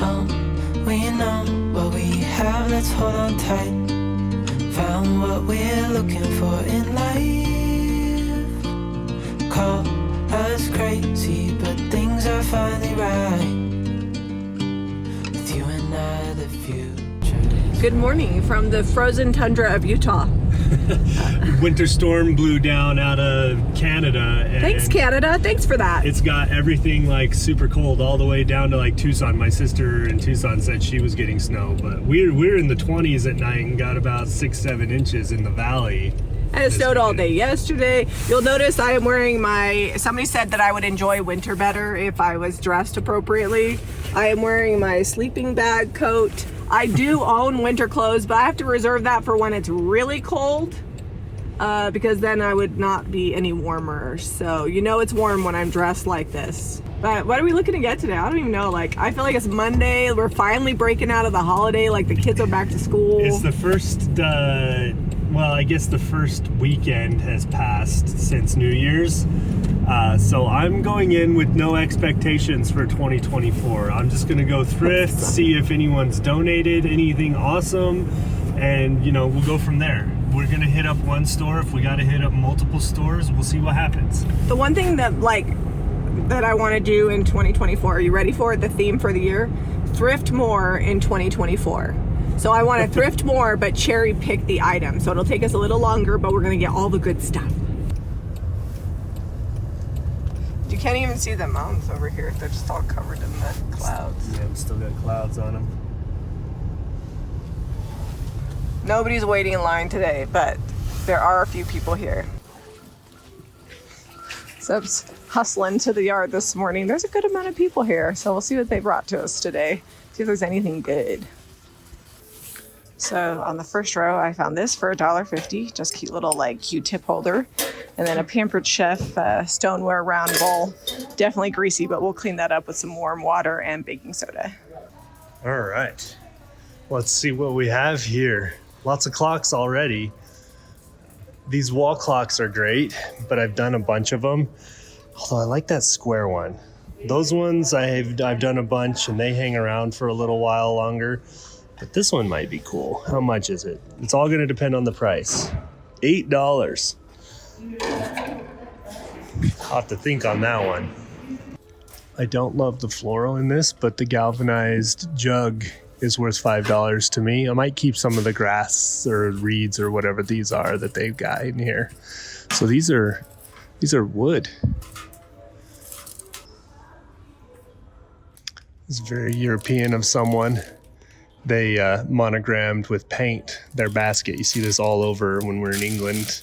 Oh, we know what we have, let's hold on tight. Found what we're looking for in life. Call us crazy, but things are finally right. With you and I, the future. Good morning from the frozen tundra of Utah. Winter storm blew down out of Canada. And thanks, Canada. Thanks for that. It's got everything like super cold all the way down to like Tucson. My sister in Tucson said she was getting snow, but we're in the 20s at night and got about 6-7 inches in the valley. And it snowed all day yesterday. You'll notice I am wearing somebody said that I would enjoy winter better if I was dressed appropriately. I am wearing my sleeping bag coat. I do own winter clothes, but I have to reserve that for when it's really cold, because then I would not be any warmer. So you know it's warm when I'm dressed like this. But what are we looking to get today? I don't even know. Like, I feel like it's Monday. We're finally breaking out of the holiday. Like, the kids are back to school. It's the first, well, I guess the first weekend has passed since New Year's. So I'm going in with no expectations for 2024. I'm just gonna go thrift, see if anyone's donated anything awesome, and we'll go from there. We're gonna hit up one store. If we gotta hit up multiple stores, we'll see what happens. The one thing that I want to do in 2024, are you ready for it? The theme for the year? Thrift more in 2024. So I want to thrift more, but cherry pick the items. So it'll take us a little longer, but we're gonna get all the good stuff. You can't even see the mountains over here. They're just all covered in the clouds. Yeah, we still got clouds on them. Nobody's waiting in line today, but there are a few people here. Seb's hustling to the yard this morning. There's a good amount of people here, so we'll see what they brought to us today. See if there's anything good. So on the first row, I found this for $1.50. Just cute little Q-tip holder. And then a Pampered Chef stoneware round bowl. Definitely greasy, but we'll clean that up with some warm water and baking soda. All right, let's see what we have here. Lots of clocks already. These wall clocks are great, but I've done a bunch of them. Although I like that square one. Those ones I've done a bunch and they hang around for a little while longer. But this one might be cool. How much is it? It's all gonna depend on the price. $8. I'll have to think on that one. I don't love the floral in this, but the galvanized jug is worth $5 to me. I might keep some of the grass or reeds or whatever these are that they've got in here. So these are wood. It's very European of someone. They monogrammed with paint their basket. You see this all over when we're in England.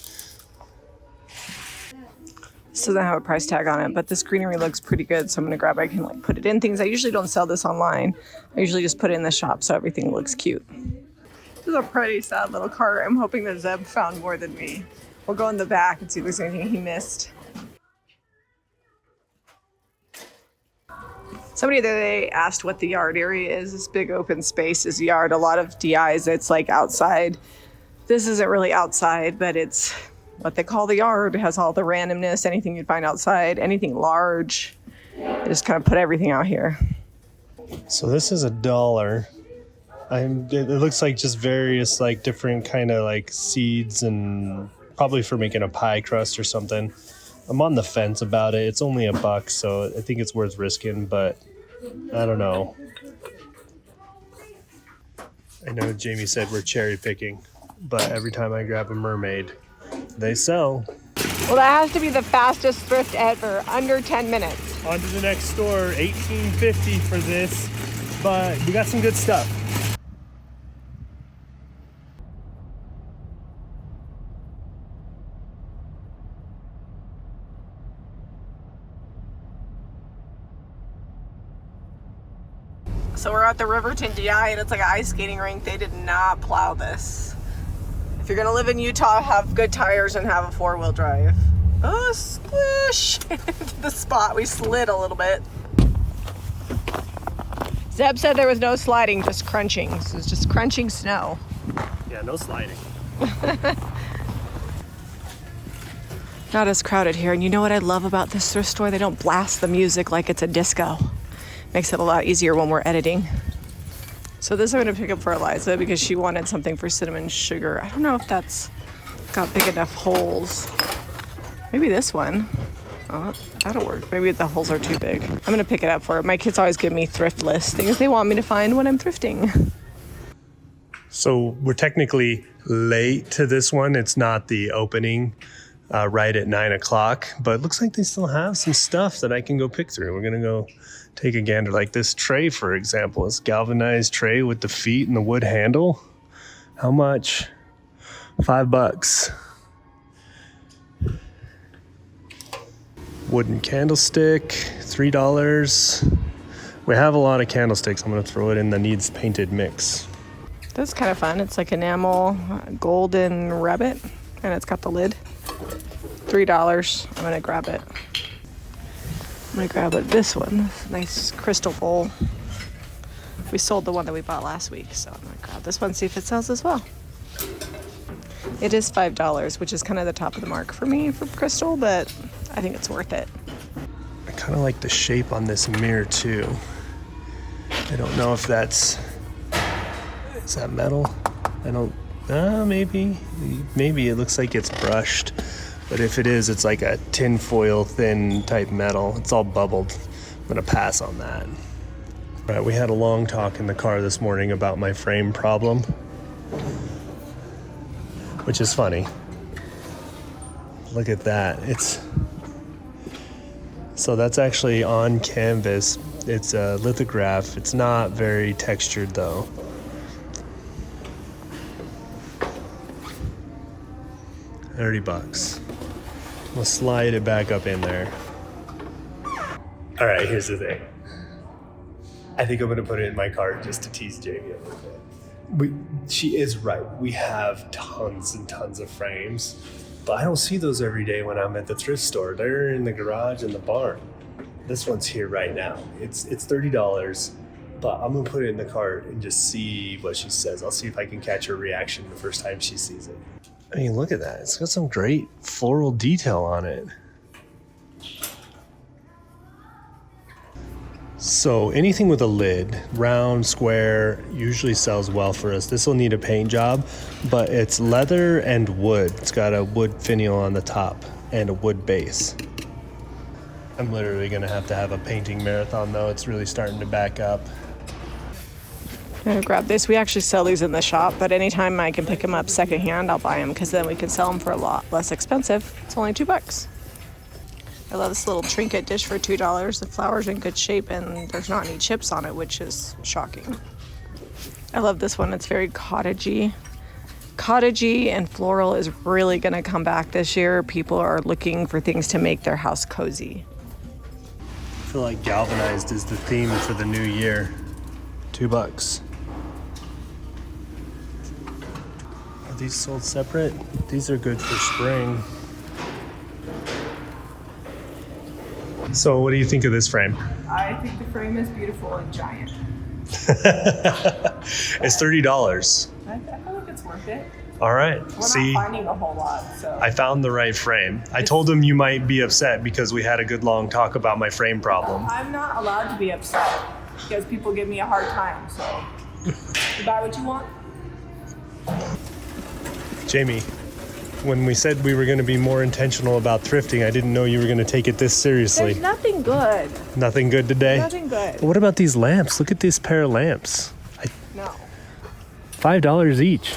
This doesn't have a price tag on it, but this greenery looks pretty good, so I'm gonna grab it. I can put it in things. I usually don't sell this online. I usually just put it in the shop so everything looks cute. This is a pretty sad little cart. I'm hoping that Zeb found more than me. We'll go in the back and see if there's anything he missed. Somebody the other day asked what the yard area is. This big open space is yard. A lot of DIs, it's outside. This isn't really outside, but it's what they call the yard. It has all the randomness, anything you'd find outside, anything large. They just kind of put everything out here. So this is $1. It looks like just various different kind of seeds and probably for making a pie crust or something. I'm on the fence about it. It's only $1, so I think it's worth risking, but I don't know. I know Jamie said we're cherry picking, but every time I grab a mermaid, they sell. Well, that has to be the fastest thrift ever, under 10 minutes. On to the next store, $18.50 for this, but we got some good stuff. So we're at the Riverton DI, and it's like an ice skating rink. They did not plow this. If you're gonna live in Utah, have good tires and have a 4-wheel drive. Oh, squish! The spot, we slid a little bit. Zeb said there was no sliding, just crunching. So it's just crunching snow. Yeah, no sliding. Not as crowded here. And you know what I love about this thrift store? They don't blast the music like it's a disco. Makes it a lot easier when we're editing. So this I'm gonna pick up for Eliza because she wanted something for cinnamon sugar. I don't know if that's got big enough holes. Maybe this one. Oh, that'll work. Maybe the holes are too big. I'm gonna pick it up for her. My kids always give me thrift lists, things they want me to find when I'm thrifting. So we're technically late to this one. It's not the opening right at 9 o'clock, but it looks like they still have some stuff that I can go pick through. We're gonna go take a gander. Like this tray, for example, this galvanized tray with the feet and the wood handle. How much? $5. Wooden candlestick, $3. We have a lot of candlesticks. I'm gonna throw it in the needs painted mix. That's kind of fun. It's like enamel golden rabbit, and it's got the lid. $3. I'm gonna grab it. I'm gonna grab it. This one, nice crystal bowl. We sold the one that we bought last week, so I'm gonna grab this one, see if it sells as well. It is $5, which is kind of the top of the mark for me for crystal, but I think it's worth it. I kind of like the shape on this mirror too. I don't know if that's, is that metal? I don't, maybe it looks like it's brushed. But if it is, it's like a tin foil thin type metal. It's all bubbled. I'm gonna pass on that. All right, we had a long talk in the car this morning about my frame problem, which is funny. Look at that. So that's actually on canvas. It's a lithograph. It's not very textured though. $30. We'll slide it back up in there. All right, here's the thing. I think I'm gonna put it in my cart just to tease Jami a little bit. She is right. We have tons and tons of frames, but I don't see those every day when I'm at the thrift store. They're in the garage in the barn. This one's here right now. It's $30, but I'm gonna put it in the cart and just see what she says. I'll see if I can catch her reaction the first time she sees it. I mean, look at that. It's got some great floral detail on it. So anything with a lid, round, square, usually sells well for us. This will need a paint job, but it's leather and wood. It's got a wood finial on the top and a wood base. I'm literally gonna have to have a painting marathon though. It's really starting to back up. I'm gonna grab this. We actually sell these in the shop, but anytime I can pick them up secondhand, I'll buy them because then we can sell them for a lot less expensive. It's only $2. I love this little trinket dish for $2. The flower's in good shape and there's not any chips on it, which is shocking. I love this one. It's very cottagey. Cottagey and floral is really gonna come back this year. People are looking for things to make their house cozy. I feel like galvanized is the theme for the new year. $2. Are these sold separate? These are good for spring. So what do you think of this frame? I think the frame is beautiful and giant. It's $30. I feel like it's worth it. All right. We're See, not finding a whole lot, so. I found the right frame. I told him you might be upset because we had a good long talk about my frame problem. I'm not allowed to be upset because people give me a hard time, so. You buy what you want? Jami, when we said we were going to be more intentional about thrifting, I didn't know you were going to take it this seriously. There's nothing good. Nothing good today? Nothing good. What about these lamps? Look at this pair of lamps. No. $5 each.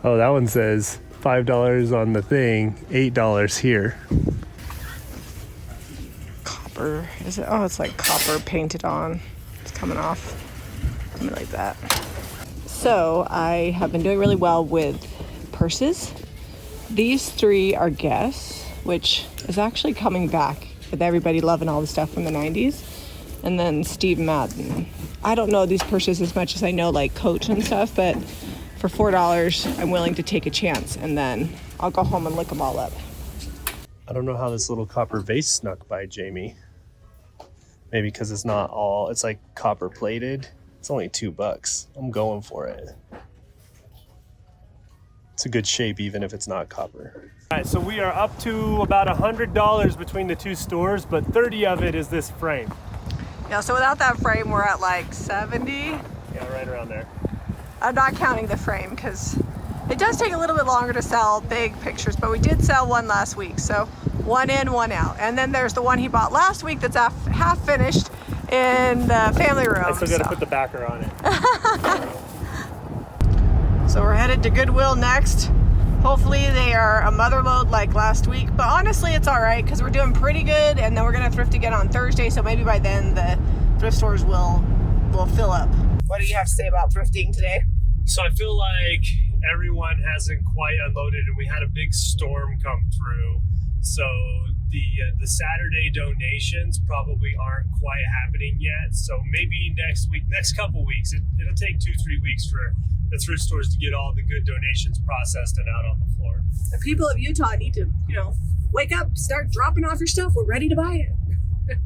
Oh, that one says $5 on the thing, $8 here. Copper. Is it? Oh, it's like copper painted on. It's coming off. Something like that. So I have been doing really well with purses. These three are Guess, which is actually coming back with everybody loving all the stuff from the 90s. And then Steve Madden. I don't know these purses as much as I know like Coach and stuff, but for $4, I'm willing to take a chance, and then I'll go home and look them all up. I don't know how this little copper vase snuck by Jami. Maybe because it's not all, it's like copper plated. It's only $2. I'm going for it. It's a good shape even if it's not copper. All right, so we are up to about $100 between the two stores, but 30 of it is this frame. Yeah, so without that frame, we're at like 70. Yeah, right around there. I'm not counting the frame because it does take a little bit longer to sell big pictures, but we did sell one last week. So one in, one out. And then there's the one he bought last week that's half finished in the family room. I still gotta put the backer on it. So we're headed to Goodwill next. Hopefully they are a mother load like last week, but honestly it's all right because we're doing pretty good, and then we're gonna thrift again on Thursday, so maybe by then the thrift stores will fill up. What do you have to say about thrifting today? So I feel like everyone hasn't quite unloaded, and we had a big storm come through. So the Saturday donations probably aren't quite happening yet. So maybe next week, next couple weeks, it'll take 2-3 weeks for the thrift stores to get all the good donations processed and out on the floor. The people of Utah need to, wake up, start dropping off your stuff. We're ready to buy it.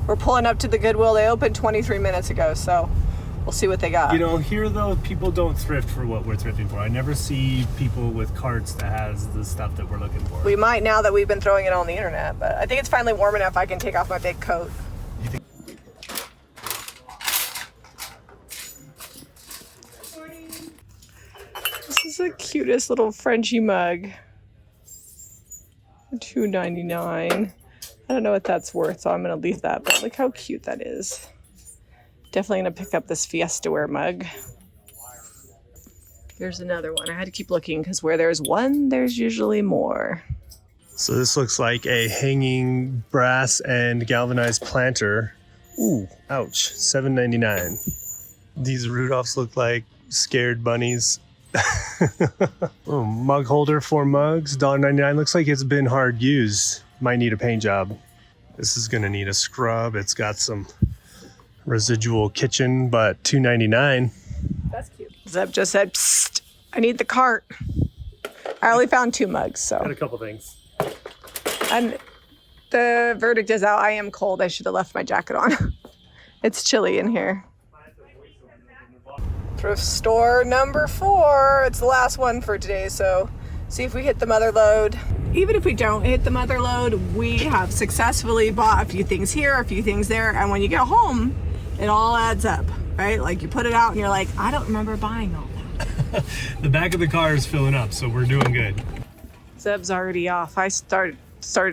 We're pulling up to the Goodwill. They opened 23 minutes ago, so we'll see what they got. Here though, people don't thrift for what we're thrifting for. I never see people with carts that has the stuff that we're looking for. We might now that we've been throwing it on the internet, but I think it's finally warm enough I can take off my big coat. This is the cutest little Frenchie mug. $2.99. I don't know what that's worth, so I'm gonna leave that, but look how cute that is. Definitely gonna pick up this Fiesta Wear mug. Here's another one. I had to keep looking because where there's one, there's usually more. So this looks like a hanging brass and galvanized planter. Ooh, ouch, $7.99. These Rudolphs look like scared bunnies. Oh, mug holder for mugs, $1.99. Looks like it's been hard used. Might need a paint job. This is gonna need a scrub. It's got some residual kitchen, but $2.99. That's cute. Zeb just said, "Psst, I need the cart." I only found 2 mugs, so. Got a couple things. And the verdict is out. I am cold. I should have left my jacket on. It's chilly in here. Thrift store number 4. It's the last one for today, so see if we hit the mother load. Even if we don't hit the mother load, we have successfully bought a few things here, a few things there, and when you get home, it all adds up, right? Like you put it out and you're like, I don't remember buying all that. The back of the car is filling up, so we're doing good. Zeb's already off. I started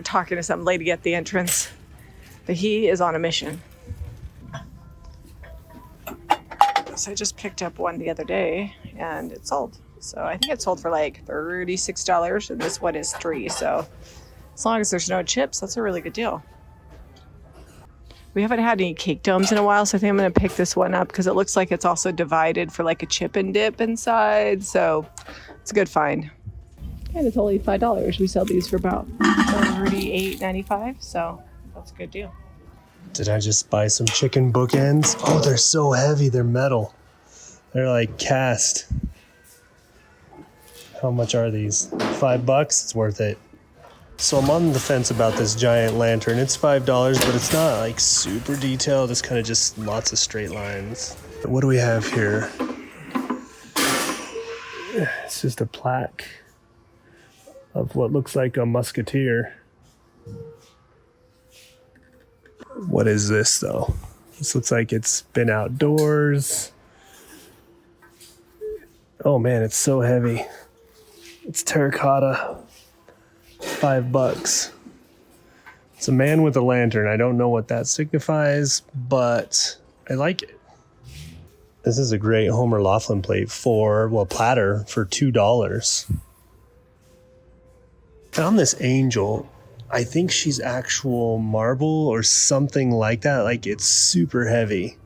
talking to some lady at the entrance, but he is on a mission. So I just picked up one the other day and it sold. So I think it sold for like $36 and this one is $3. So as long as there's no chips, that's a really good deal. We haven't had any cake domes in a while, so I think I'm gonna pick this one up because it looks like it's also divided for like a chip and dip inside. So it's a good find. And it's only $5. We sell these for about $38.95. So that's a good deal. Did I just buy some chicken bookends? Oh, they're so heavy. They're metal. They're like cast. How much are these? $5? It's worth it. So I'm on the fence about this giant lantern. It's $5, but it's not like super detailed. It's kind of just lots of straight lines. What do we have here? It's just a plaque of what looks like a musketeer. What is this though? This looks like it's been outdoors. Oh man, it's so heavy. It's terracotta. $5. It's a man with a lantern. I don't know what that signifies, but I like it. This is a great Homer Laughlin plate platter for $2. Found this angel. I think she's actual marble or something like that. Like it's super heavy.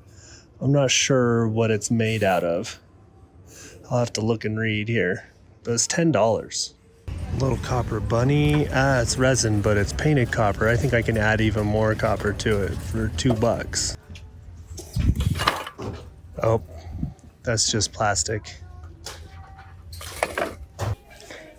I'm not sure what it's made out of. I'll have to look and read here. But it's $10. Little copper bunny. It's resin, but it's painted copper. I think I can add even more copper to it for $2. Oh, that's just plastic.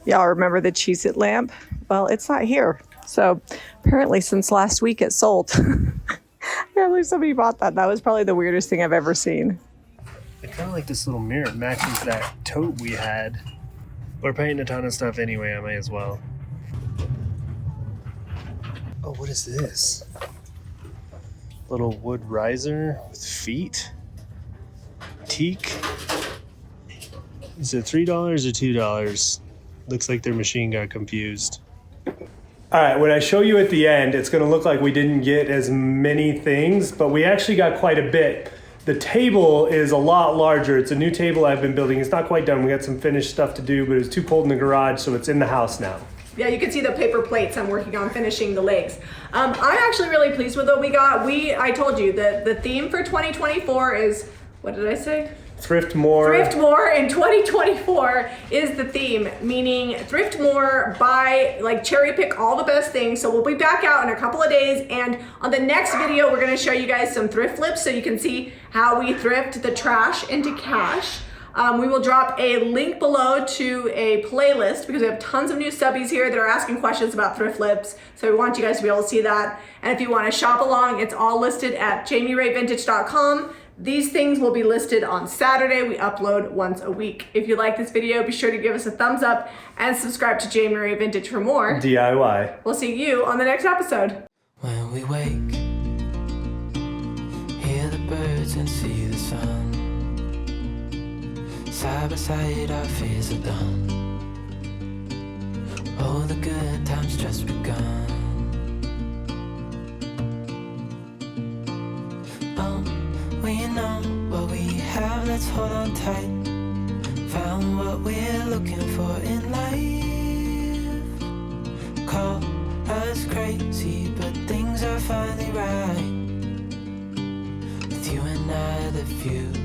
Y'all remember the Cheez-It lamp? Well, it's not here. So apparently since last week it sold. I can't believe somebody bought that. That was probably the weirdest thing I've ever seen. I kind of like this little mirror. It matches that tote we had. We're painting a ton of stuff anyway, I might as well. Oh, what is this? Little wood riser with feet. antique. Is it $3 or $2? Looks like their machine got confused. All right, when I show you at the end, it's gonna look like we didn't get as many things, but we actually got quite a bit. The table is a lot larger. It's a new table I've been building. It's not quite done. We got some finished stuff to do, but it was too cold in the garage, so it's in the house now. Yeah, you can see the paper plates. I'm working on finishing the legs. I'm actually really pleased with what we got. I told you that the theme for 2024 is, what did I say? Thrift more. Thrift more in 2024 is the theme, meaning thrift more, buy, like cherry pick all the best things. So we'll be back out in a couple of days, and on the next video, we're gonna show you guys some thrift flips so you can see how we thrift the trash into cash. We will drop a link below to a playlist because we have tons of new subbies here that are asking questions about thrift flips. So we want you guys to be able to see that. And if you want to shop along, it's all listed at JamiRayVintage.com. These things will be listed on Saturday. We upload once a week. If you like this video, be sure to give us a thumbs up and subscribe to Jami Ray Vintage for more DIY. We'll see you on the next episode. When we wake, hear the birds and see the sun. Side by side, our fears are done. Oh, the good times just begun. Oh, we know what we have, let's hold on tight. Found what we're looking for in life. Call us crazy, but things are finally right. With you and I, the future